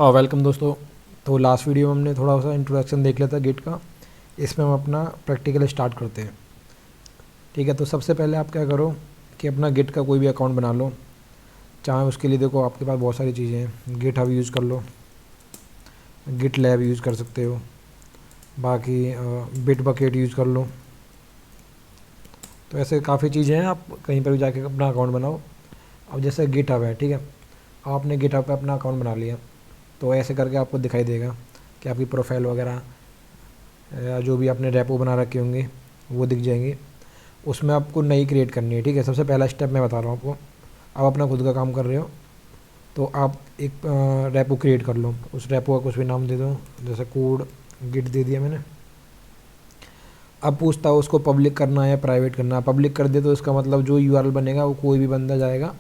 Welcome दोस्तों। तो last video में हमने थोड़ा सा इंट्रोडक्शन देख लिया था गिट का। इसमें हम अपना प्रैक्टिकल स्टार्ट करते हैं। ठीक है, तो सबसे पहले आप क्या करो कि अपना गिट का कोई भी अकाउंट बना लो। चाहे उसके लिए देखो आपके पास बहुत सारी चीज़ें हैं। गिट हब यूज़ कर लो, गिट लैब यूज़ कर सकते हो, बाकी बिट बकेट यूज़ कर लो। तो ऐसे काफ़ी चीज़ें हैं, आप कहीं पर भी जाके अपना अकाउंट बनाओ। अब जैसे गिट हब है, ठीक है, आपने गिट हब पर अपना अकाउंट बना लिया तो ऐसे करके आपको दिखाई देगा कि आपकी प्रोफाइल वगैरह या जो भी आपने रेपो बना रखे होंगे वो दिख जाएंगे। उसमें आपको नई क्रिएट करनी है। ठीक है, सबसे पहला स्टेप मैं बता रहा हूँ आपको। आप अपना खुद का काम कर रहे हो तो आप एक रेपो क्रिएट कर लो। उस रेपो का कुछ भी नाम दे दो, जैसे कोड गिट दे दिया मैंने। अब पूछता है उसको पब्लिक करना है या प्राइवेट करना है। पब्लिक कर दे तो इसका मतलब जो यूआरएल बनेगा वो कोई भी बंदा जाएगा,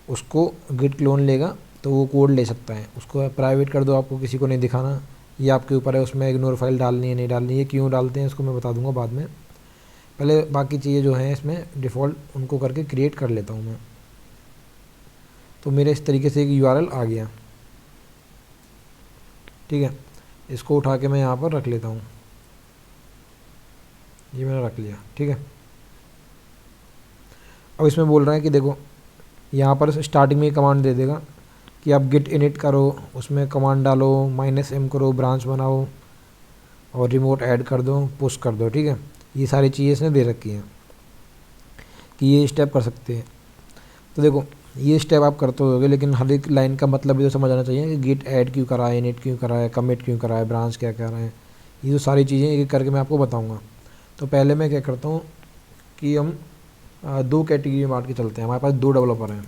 उसको गिट क्लोन लेगा तो वो कोड ले सकता है। उसको प्राइवेट कर दो, आपको किसी को नहीं दिखाना, ये आपके ऊपर है। उसमें इग्नोर फाइल डालनी है नहीं डालनी है, क्यों डालते हैं इसको मैं बता दूंगा बाद में। पहले बाकी चीज़ें जो हैं इसमें डिफ़ॉल्ट उनको करके क्रिएट कर लेता हूँ मैं। तो मेरे इस तरीके से एक यूआरएल आ गया। ठीक है, इसको उठा के मैं यहाँ पर रख लेता हूँ। ये मैंने रख लिया। ठीक है, अब इसमें बोल रहा है कि देखो यहाँ पर स्टार्टिंग में कमांड दे देगा कि आप गिट इनिट करो, उसमें कमांड डालो, -m करो, ब्रांच बनाओ और रिमोट ऐड कर दो, पुश कर दो। ठीक है, ये सारी चीज़ें इसने दे रखी हैं कि ये स्टेप कर सकते हैं। तो देखो ये स्टेप आप करते होगे, लेकिन हर एक लाइन का मतलब भी तो समझ आना चाहिए कि गिट ऐड क्यों करा है, इनिट क्यों करा है, कमिट क्यों करा है, ब्रांच क्या कर रहा है। ये जो सारी चीज़ें एक एक करके मैं आपको बताऊँगा। तो पहले मैं क्या करता हूँ कि हम दो कैटेगरी में बांट के चलते हैं। हमारे पास दो डेवलपर हैं।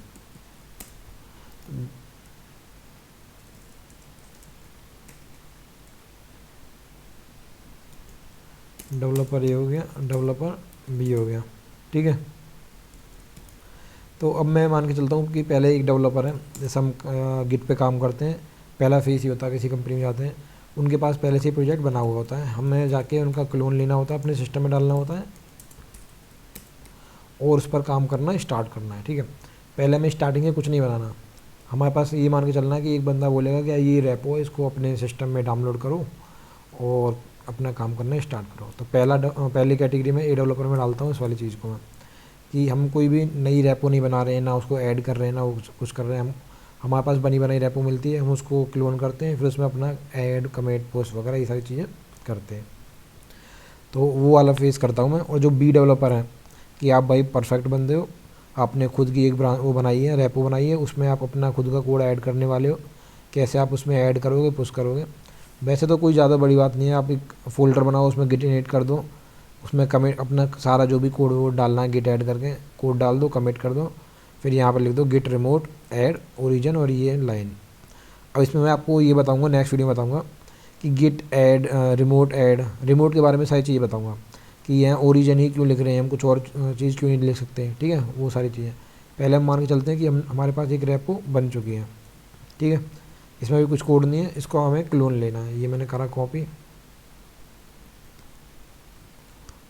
डेवलपर ए हो गया, डेवलपर बी हो गया। ठीक है, तो अब मैं मान के चलता हूँ कि पहले एक डेवलपर है। जैसे हम गिट पे काम करते हैं, पहला फेस ही होता है, किसी कंपनी में जाते हैं उनके पास पहले से ही प्रोजेक्ट बना हुआ होता है। हमें जाके उनका क्लोन लेना होता है, अपने सिस्टम में डालना होता है और उस पर काम करना स्टार्ट करना है। ठीक है, पहले हमें स्टार्टिंग में कुछ नहीं बनाना। हमारे पास ये मान के चलना है कि एक बंदा बोलेगा कि ये रेपो है, इसको अपने सिस्टम में डाउनलोड करो और अपना काम करना स्टार्ट करो। तो पहली कैटेगरी में ए डेवलपर में डालता हूँ इस वाली चीज़ को मैं, कि हम कोई भी नई रेपो नहीं बना रहे हैं, ना उसको ऐड कर रहे हैं, ना कुछ कर रहे हैं। हम हमारे पास बनी बनाई रेपो मिलती है, हम उसको क्लोन करते हैं, फिर उसमें अपना ऐड, कमेंट, पोस्ट वगैरह ये सारी चीज़ें करते हैं। तो वो वाला फेस करता हूँ मैं। और जो बी डेवलपर हैं कि आप भाई परफेक्ट बंदे हो, आपने खुद की एक ब्रांच वो बनाई है, रेपो बनाई है, उसमें आप अपना खुद का कोड ऐड करने वाले हो। कैसे आप उसमें ऐड करोगे, पुश करोगे। वैसे तो कोई ज़्यादा बड़ी बात नहीं है। आप एक फ़ोल्डर बनाओ, उसमें गिट इनिट कर दो, उसमें कमेंट अपना सारा जो भी कोड वो डालना है गिट ऐड करके कोड डाल दो, कमिट कर दो, फिर यहाँ पर लिख दो गिट रिमोट ऐड ओरिजिन और ये लाइन। अब इसमें मैं आपको ये बताऊँगा, नेक्स्ट वीडियो में बताऊँगा कि git add, remote add, remote के बारे में सारी चीज़ें बताऊँगा कि यहाँ ओरिजिन ही क्यों लिख रहे हैं, हम कुछ और चीज़ क्यों नहीं लिख सकते हैं। ठीक है, वो सारी चीज़ें पहले हम मान के चलते हैं कि हमारे पास एक रेपो बन चुकी है। ठीक है, इसमें भी कुछ कोड नहीं है, इसको हमें क्लोन लेना है। ये मैंने करा कॉपी,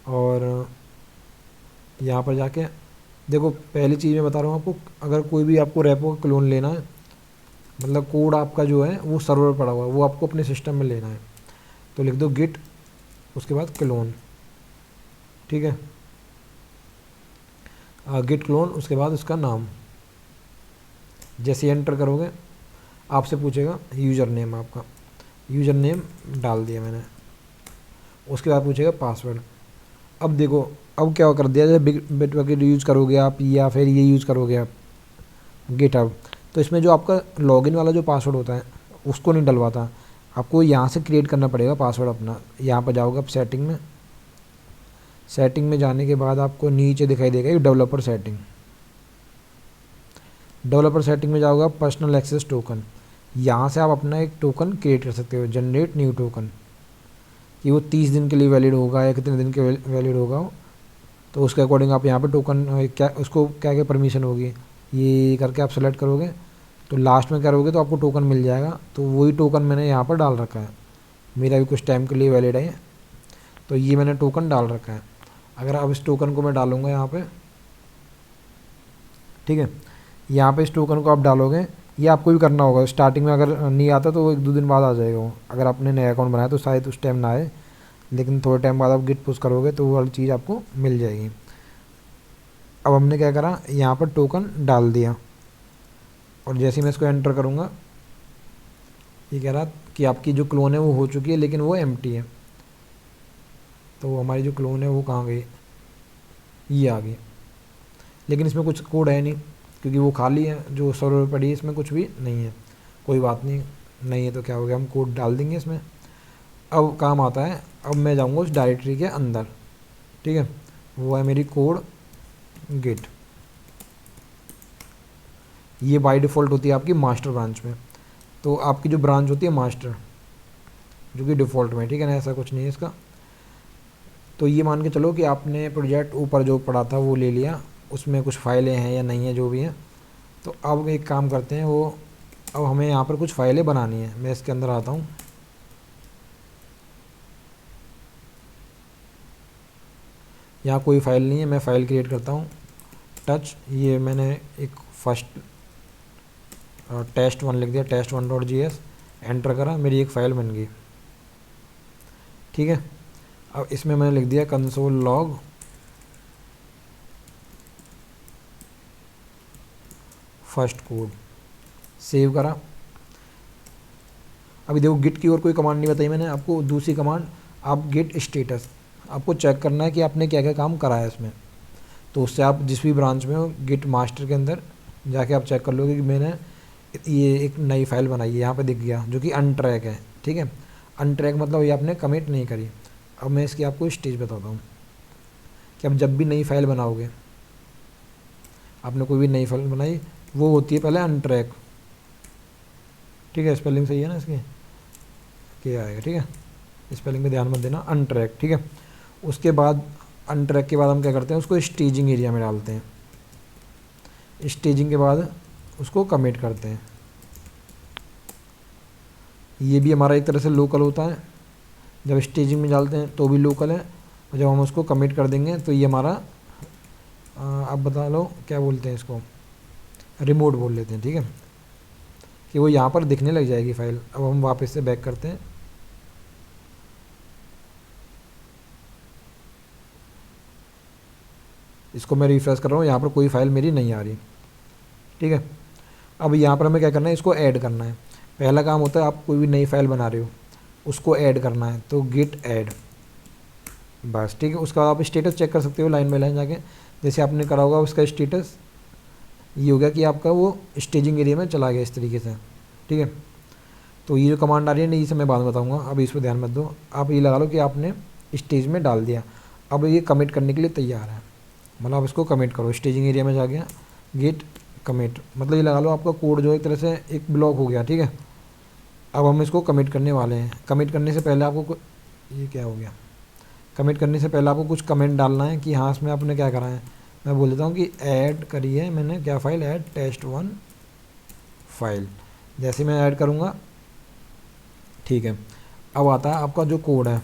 और यहाँ पर जाके देखो पहली चीज़ मैं बता रहा हूँ आपको, अगर कोई भी आपको रेपो का क्लोन लेना है, मतलब कोड आपका जो है वो सर्वर पड़ा हुआ है, वो आपको अपने सिस्टम में लेना है, तो लिख दो गिट, उसके बाद क्लोन। ठीक है, गिट क्लोन, उसके बाद उसका नाम। जैसे एंटर करोगे आपसे पूछेगा यूज़र नेम, आपका यूज़र नेम डाल दिया मैंने। उसके बाद पूछेगा पासवर्ड। अब देखो अब क्या कर दिया, जैसे बिट बकेट यूज़ करोगे आप या फिर ये यूज़ करोगे आप गिटहब, तो इसमें जो आपका लॉगिन वाला जो पासवर्ड होता है उसको नहीं डलवाता, आपको यहाँ से क्रिएट करना पड़ेगा पासवर्ड अपना। यहाँ पर जाओगे आप सेटिंग में, सेटिंग में जाने के बाद आपको नीचे दिखाई देगा ये डेवलपर सेटिंग। डेवलपर सेटिंग में जाओगे आप, पर्सनल एक्सेस टोकन, यहाँ से आप अपना एक टोकन क्रिएट कर सकते हो, जनरेट न्यू टोकन, कि वो 30 दिन के लिए वैलिड होगा या कितने दिन के वैलिड होगा वो। तो उसके अकॉर्डिंग आप यहाँ पे टोकन क्या उसको क्या क्या परमिशन होगी ये करके आप सेलेक्ट करोगे, तो लास्ट में करोगे तो आपको टोकन मिल जाएगा। तो वही टोकन मैंने यहाँ पर डाल रखा है, मेरा भी कुछ टाइम के लिए वैलिड है, तो ये मैंने टोकन डाल रखा है। अगर अब इस टोकन को मैं डालूँगा यहाँ पे, ठीक है, यहाँ पे इस टोकन को आप डालोगे ये आपको भी करना होगा। स्टार्टिंग में अगर नहीं आता तो वो 1-2 दिन बाद आ जाएगा वो। अगर आपने नया अकाउंट बनाया तो शायद उस टाइम ना आए, लेकिन थोड़े टाइम बाद आप गिट पुश करोगे तो वो वाली चीज़ आपको मिल जाएगी। अब हमने क्या करा, यहाँ पर टोकन डाल दिया और जैसे ही मैं इसको एंटर करूँगा ये कह रहा कि आपकी जो क्लोन है वो हो चुकी है, लेकिन वो एम्प्टी है। तो हमारी जो क्लोन है वो कहाँ गई, ये आ गई, लेकिन इसमें कुछ कोड है नहीं क्योंकि वो खाली है, जो सर्वर पड़ी है इसमें कुछ भी नहीं है। कोई बात नहीं, नहीं है तो क्या हो गया, हम कोड डाल देंगे इसमें। अब काम आता है, अब मैं जाऊँगा उस डायरेक्टरी के अंदर, ठीक है, वो है मेरी कोड गिट। ये बाय डिफ़ॉल्ट होती है आपकी मास्टर ब्रांच में। तो आपकी जो ब्रांच होती है मास्टर, जो कि डिफ़ॉल्ट में, ठीक है ना, ऐसा कुछ नहीं है इसका। तो ये मान के चलो कि आपने प्रोजेक्ट ऊपर जो पड़ा था वो ले लिया, उसमें कुछ फाइलें हैं या नहीं है जो भी हैं। तो अब एक काम करते हैं, वो अब हमें यहाँ पर कुछ फाइलें बनानी है। मैं इसके अंदर आता हूँ, यहाँ कोई फाइल नहीं है, मैं फ़ाइल क्रिएट करता हूँ। टच, ये मैंने एक फर्स्ट test1 लिख दिया, test1.js, एंटर करा, मेरी एक फ़ाइल बन गई, ठीक है। अब इसमें मैंने लिख दिया console log first code, save करा। अभी देखो गिट की और कोई कमांड नहीं बताई मैंने आपको। दूसरी कमांड, आप गिट स्टेटस, आपको चेक करना है कि आपने क्या क्या काम करा है इसमें। तो उससे आप जिस भी ब्रांच में हो, गिट मास्टर के अंदर जाके आप चेक कर लोगे कि मैंने ये एक नई फाइल बनाई है, यहाँ पे दिख गया, जो कि अनट्रैक है, ठीक है। अनट्रैक मतलब ये आपने कमिट नहीं करी। अब मैं इसकी आपको स्टेज बताता हूँ कि अब जब भी नई फाइल बनाओगे, आपने कोई भी नई फाइल बनाई, वो होती है पहले अनट्रैक, ठीक है। स्पेलिंग सही है ना इसकी, क्या आएगा, ठीक है, स्पेलिंग में ध्यान मत देना, अनट्रैक, ठीक है। उसके बाद अनट्रैक के बाद हम क्या करते हैं, उसको स्टेजिंग एरिया में डालते हैं। स्टेजिंग के बाद उसको कमिट करते हैं। ये भी हमारा एक तरह से लोकल होता है, जब स्टेजिंग में डालते हैं तो भी लोकल है, और जब हम उसको कमिट कर देंगे तो ये हमारा आप बता लो क्या बोलते हैं इसको, रिमोट बोल लेते हैं, ठीक है, कि वो यहाँ पर दिखने लग जाएगी फाइल। अब हम वापस से बैक करते हैं, इसको मैं रिफ्रेश कर रहा हूँ, यहाँ पर कोई फाइल मेरी नहीं आ रही, ठीक है। अब यहाँ पर हमें क्या करना है, इसको ऐड करना है। पहला काम होता है, आप कोई भी नई फाइल बना रहे हो उसको ऐड करना है, तो गिट ऐड, बस, ठीक है। उसका आप स्टेटस चेक कर सकते हो लाइन बाय लाइन जाके, जैसे आपने करा होगा। उसका स्टेटस ये हो गया कि आपका वो स्टेजिंग एरिया में चला गया इस तरीके से, ठीक है। तो ये जो कमांड आ रही है ना, ये मैं बाद में बताऊँगा, अभी इस पर ध्यान मत दो। आप ये लगा लो कि आपने स्टेज में डाल दिया, अब ये कमिट करने के लिए तैयार है, मतलब आप इसको कमिट करो। स्टेजिंग एरिया में जा गया, गेट कमिट, मतलब ये लगा लो आपका कोड जो एक तरह से एक ब्लॉक हो गया, ठीक है। अब हम इसको कमिट करने वाले हैं। कमिट करने से पहले आपको ये क्या हो गया, कमिट करने से पहले आपको कुछ कमेंट डालना है कि हाँ इसमें आपने क्या करा है। मैं बोल देता हूँ कि ऐड करी है मैंने क्या फ़ाइल, ऐड test1 फाइल। जैसे मैं ऐड करूँगा, ठीक है, अब आता है आपका जो कोड है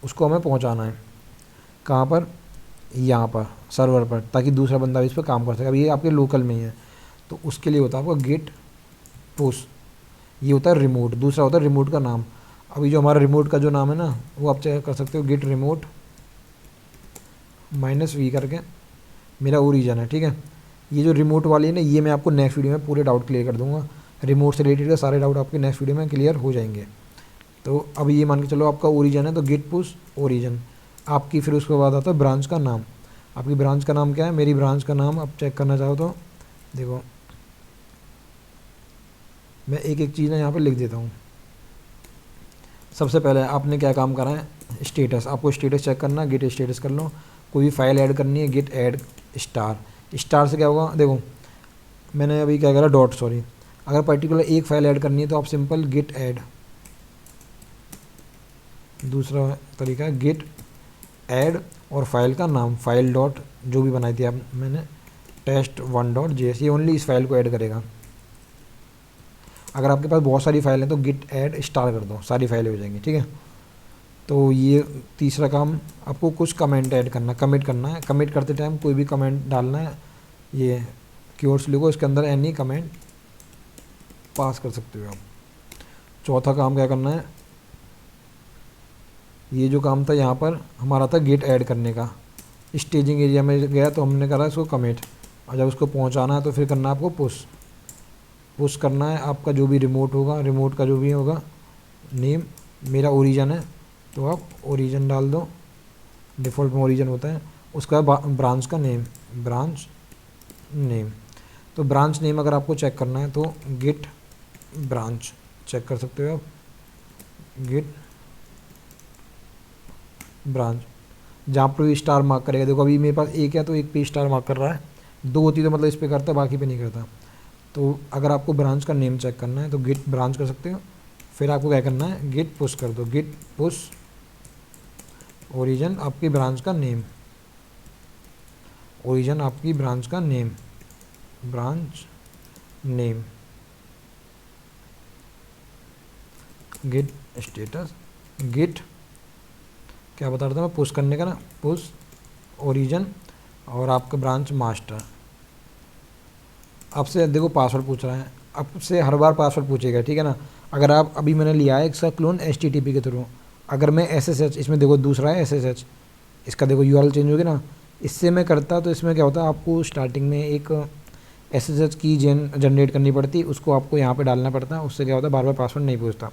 उसको हमें पहुँचाना है कहाँ पर, यहाँ पर सर्वर पर, ताकि दूसरा बंदा भी इस पर काम कर सके। अब ये आपके लोकल में ही है, तो उसके लिए होता है आपका गेट पुश, ये होता है रिमोट। दूसरा होता है रिमोट का नाम। अभी जो हमारा रिमोट का जो नाम है ना, वो आप चेक कर सकते हो, गेट रिमोट -v करके मेरा ओरिजन है, ठीक है। ये जो रिमोट वाली है ना, ये मैं आपको नेक्स्ट वीडियो में पूरे डाउट क्लियर कर दूंगा। रिमोट से रिलेटेड सारे डाउट आपके नेक्स्ट वीडियो में क्लियर हो जाएंगे। तो अब ये मान के चलो आपका ओरिजन है, तो गेट पुश ओरिजन आपकी। फिर उसके बाद आता है ब्रांच का नाम। आपकी ब्रांच का नाम क्या है, मेरी ब्रांच का नाम आप चेक करना चाहो तो देखो, मैं एक एक चीज़ ना यहाँ पे लिख देता हूँ। सबसे पहले आपने क्या काम करा है, स्टेटस, आपको स्टेटस चेक करना है, गिट स्टेटस कर लो। कोई भी फाइल ऐड करनी है, गिट ऐड स्टार। स्टार से क्या होगा, देखो मैंने अभी क्या करा, डॉट, सॉरी। अगर पर्टिकुलर एक फ़ाइल ऐड करनी है तो आप सिंपल गिट ऐड, दूसरा तरीका है गिट ऐड और फाइल का नाम, फाइल डॉट जो भी बनाई थी आप मैंने test1.js, ये ओनली इस फाइल को ऐड करेगा। अगर आपके पास बहुत सारी फाइल हैं तो गिट ऐड स्टार कर दो, सारी फाइलें हो जाएंगी, ठीक है। तो ये तीसरा काम, आपको कुछ कमेंट ऐड करना, कमिट करना है। कमिट करते टाइम कोई भी कमेंट डालना है, ये कीवर्ड्स लिखो, इसके अंदर एनी कमेंट पास कर सकते हो आप। चौथा काम क्या करना है, ये जो काम था यहाँ पर हमारा था गेट ऐड करने का। स्टेजिंग एरिया में गया तो हमने करा इसको कमिट, और जब उसको पहुँचाना है तो फिर करना है आपको पुश करना है आपका जो भी रिमोट होगा, रिमोट का जो भी होगा नेम। मेरा ओरिजिन है तो आप ओरिजिन डाल दो, डिफ़ॉल्ट में ओरिजिन होता है। उसका ब्रांच का नेम, ब्रांच नेम। तो ब्रांच नेम अगर आपको चेक करना है तो गेट ब्रांच चेक कर सकते हो आप, गेट ब्रांच। जहाँ पर भी स्टार मार्क करेगा, देखो अभी मेरे पास एक है तो एक पे स्टार मार्क कर रहा है, दो होती तो मतलब इस पे करता, बाकी पे नहीं करता। तो अगर आपको ब्रांच का नेम चेक करना है तो गेट ब्रांच कर सकते हो। फिर आपको क्या करना है, गेट पुश कर दो, गेट पुश ओरिजिन आपकी ब्रांच का नेम, ओरिजिन आपकी ब्रांच का name, branch name, git status, git क्या बता रहा था मैं, पुश करने का ना, पुश ओरिजिन और आपका ब्रांच मास्टर। आपसे देखो पासवर्ड पूछ रहा है, आपसे हर बार पासवर्ड पूछेगा, ठीक है ना। अगर आप अभी मैंने लिया है इसका क्लोन HTTP के थ्रू, अगर मैं SSH, इसमें देखो दूसरा है SSH, इसका देखो URL चेंज होगी ना, इससे मैं करता तो इसमें क्या होता, आपको स्टार्टिंग में एक SSH की जनरेट करनी पड़ती, उसको आपको यहाँ पे डालना पड़ता, उससे क्या होता बार बार पासवर्ड नहीं पूछता।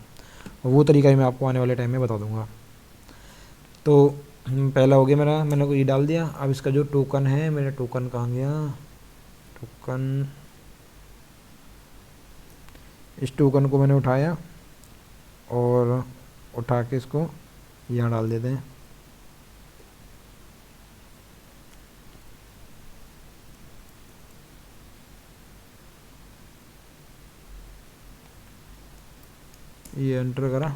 वो तरीका ही मैं आपको आने वाले टाइम में बता दूँगा। तो पहला हो गया मेरा, मैंने को ये डाल दिया। अब इसका जो टोकन है, मेरा टोकन कहाँ गया, टोकन, इस टोकन को मैंने उठाया और उठा के इसको यहाँ डाल देते हैं। ये एंटर करा,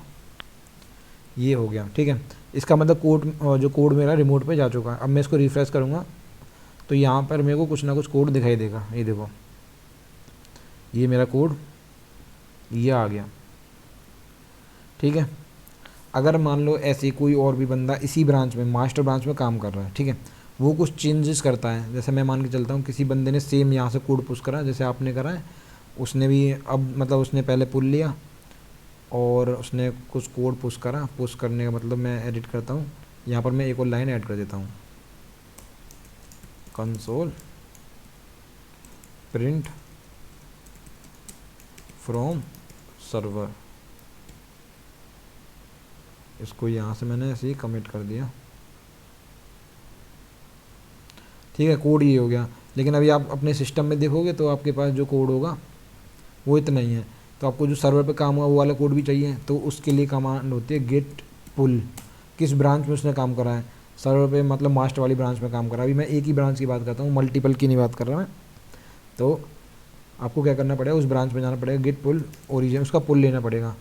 ये हो गया, ठीक है। इसका मतलब कोड, जो कोड मेरा रिमोट पे जा चुका है। अब मैं इसको रिफ्रेश करूँगा तो यहाँ पर मेरे को कुछ ना कुछ कोड दिखाई देगा, ये देखो, ये मेरा कोड ये आ गया, ठीक है। अगर मान लो ऐसे कोई और भी बंदा इसी ब्रांच में, मास्टर ब्रांच में काम कर रहा है, ठीक है, वो कुछ चेंजेस करता है, जैसे मैं मान के चलता हूँ किसी बंदे ने सेम यहाँ से कोड पुश करा जैसे आपने करा है, उसने भी अब मतलब उसने पहले पुल लिया और उसने कुछ कोड पुश करा, पुश करने का मतलब मैं एडिट करता हूँ, यहाँ पर मैं एक और लाइन ऐड कर देता हूँ, कंसोल प्रिंट फ्रॉम सर्वर। इसको यहाँ से मैंने ऐसे ही कमिट कर दिया, ठीक है। कोड ये हो गया। लेकिन अभी आप अपने सिस्टम में देखोगे तो आपके पास जो कोड होगा वो इतना ही है। तो आपको जो सर्वर पे काम हुआ वो वाला कोड भी चाहिए, तो उसके लिए कमांड होती है गेट पुल। किस ब्रांच में उसने काम करा है, सर्वर पे मतलब मास्टर वाली ब्रांच में काम करा। अभी मैं एक ही ब्रांच की बात करता हूँ, मल्टीपल की नहीं बात कर रहा मैं। तो आपको क्या करना पड़ेगा, उस ब्रांच में जाना पड़ेगा, गेट पुल ओरिजिन, उसका पुल लेना पड़ेगा,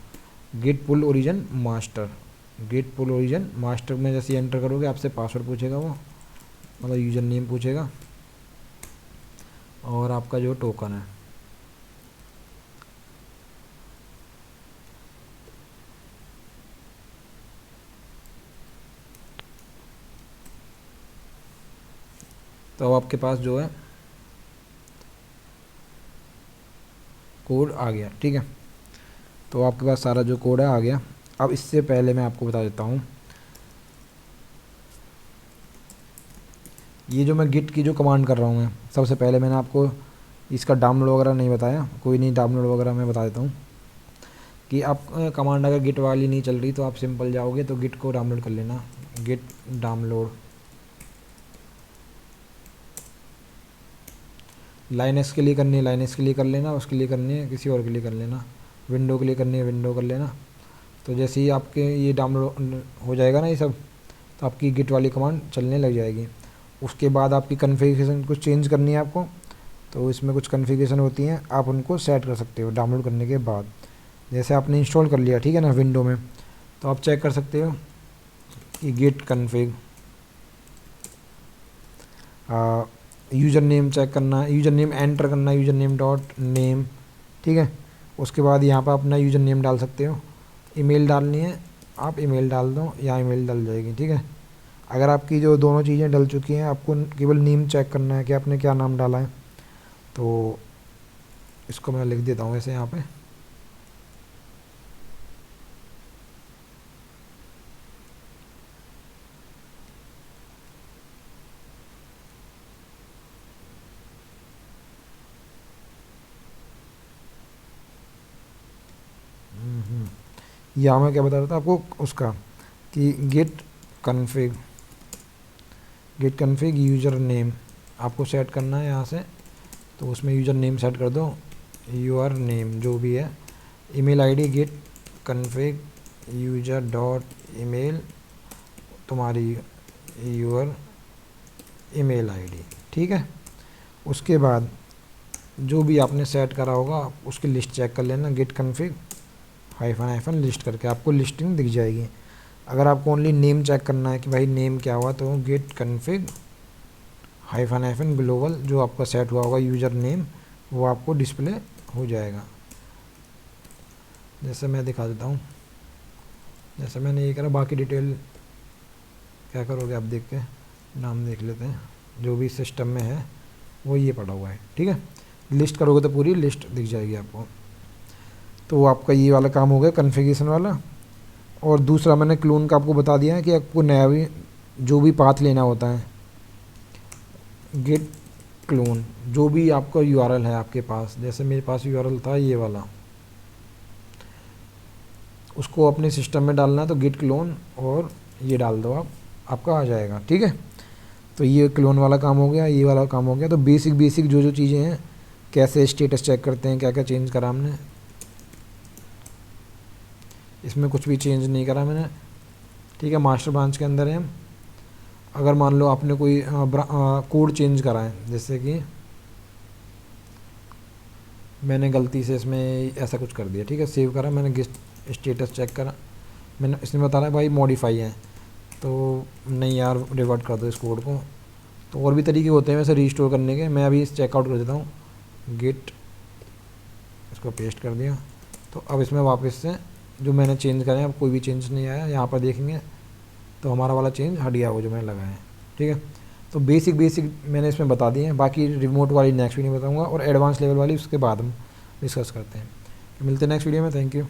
गेट पुल ओरिजिन मास्टर। गेट पुल ओरिजिन मास्टर में जैसे एंटर करोगे आपसे पासवर्ड पूछेगा, वो मतलब यूज़र नेम पूछेगा और आपका जो टोकन है। तो अब आपके पास जो है कोड आ गया, ठीक है। तो आपके पास सारा जो कोड है आ गया। अब इससे पहले मैं आपको बता देता हूँ, ये जो मैं गिट की जो कमांड कर रहा हूँ मैं, सबसे पहले मैंने आपको इसका डाउनलोड वगैरह नहीं बताया, कोई नहीं, डाउनलोड वगैरह मैं बता देता हूँ कि आप कमांड अगर गिट वाली नहीं चल रही तो आप सिंपल जाओगे तो गिट को डाउनलोड कर लेना, गिट डाउनलोड। लाइनक्स के लिए करनी है लाइनक्स के लिए कर लेना, उसके लिए करनी है किसी और के लिए कर लेना, विंडो के लिए करनी है विंडो कर लेना। तो जैसे ही आपके ये डाउनलोड हो जाएगा ना ये सब, तो आपकी गिट वाली कमांड चलने लग जाएगी। उसके बाद आपकी कॉन्फ़िगरेशन कुछ चेंज करनी है आपको, तो इसमें कुछ कॉन्फ़िगरेशन होती हैं, आप उनको सेट कर सकते हो डाउनलोड करने के बाद। जैसे आपने इंस्टॉल कर लिया, ठीक है ना, विंडो में, तो आप चेक कर सकते हो कि git config, user name check करना, यूज़र नेम एंटर करना, यूज़र नेम डॉट नेम, ठीक है। उसके बाद यहाँ पर अपना यूज़र नेम डाल सकते हो, ईमेल डालनी है आप ईमेल डाल दो या ईमेल डल जाएगी, ठीक है। अगर आपकी जो दोनों चीज़ें डल चुकी हैं, आपको केवल नेम चेक करना है कि आपने क्या नाम डाला है। तो इसको मैं लिख देता हूँ ऐसे यहाँ पे, यहाँ मैं क्या बता रहा था आपको उसका कि गेट कन्फिग यूज़र नेम आपको सेट करना है यहाँ से, तो उसमें यूज़र नेम सेट कर दो, यूर नेम जो भी है, email ID git config user dot email, तुम्हारी यूर ईमेल आईडी, ठीक है। उसके बाद जो भी आपने सेट करा होगा उसकी लिस्ट चेक कर लेना, गेट कन्फिग हाइफन लिस्ट करके आपको लिस्टिंग दिख जाएगी। अगर आपको ओनली नेम चेक करना है कि भाई नेम क्या हुआ, तो गेट कन्फिग हाइफन ग्लोबल जो आपका सेट हुआ होगा यूज़र नेम, वो आपको डिस्प्ले हो जाएगा। जैसे मैं दिखा देता हूँ, जैसे मैंने ये करा, बाकी डिटेल क्या करोगे आप देख के, नाम देख लेते हैं, जो भी सिस्टम में है वो ये पड़ा हुआ है, ठीक है। लिस्ट करोगे तो पूरी लिस्ट दिख जाएगी आपको। तो आपका ये वाला काम हो गया कॉन्फ़िगरेशन वाला। और दूसरा मैंने क्लोन का आपको बता दिया है कि आपको नया भी जो भी पाथ लेना होता है, गेट क्लोन जो भी आपका यूआरएल है आपके पास, जैसे मेरे पास यूआरएल था ये वाला, उसको अपने सिस्टम में डालना है, तो गेट क्लोन और ये डाल दो आप, आपका आ जाएगा, ठीक है। तो ये क्लोन वाला काम हो गया, ये वाला काम हो गया। तो बेसिक जो चीज़ें हैं, कैसे स्टेटस चेक करते हैं, क्या क्या चेंज करा हमने, इसमें कुछ भी चेंज नहीं करा मैंने, ठीक है। मास्टर ब्रांच के अंदर है हम। अगर मान लो आपने कोई कोड चेंज करा है, जैसे कि मैंने गलती से इसमें ऐसा कुछ कर दिया, ठीक है, सेव करा मैंने, गेस्ट स्टेटस चेक करा मैंने, इसने बता रहा है भाई मॉडिफाई है, तो नहीं यार रिवर्ट कर दो इस कोड को। तो और भी तरीके होते हैं वैसे रीस्टोर करने के, मैं अभी चेकआउट कर देता हूँ, गेट इसको पेस्ट कर दिया। तो अब इसमें वापस से जो मैंने चेंज करे, अब कोई भी चेंज नहीं आया, यहाँ पर देखेंगे तो हमारा वाला चेंज हट गया वो जो मैंने लगाया है, ठीक है। तो बेसिक मैंने इसमें बता दिए हैं, बाकी रिमोट वाली नेक्स्ट वीडियो में बताऊँगा, और एडवांस लेवल वाली उसके बाद हम डिस्कस करते हैं। मिलते हैं नेक्स्ट वीडियो में, थैंक यू।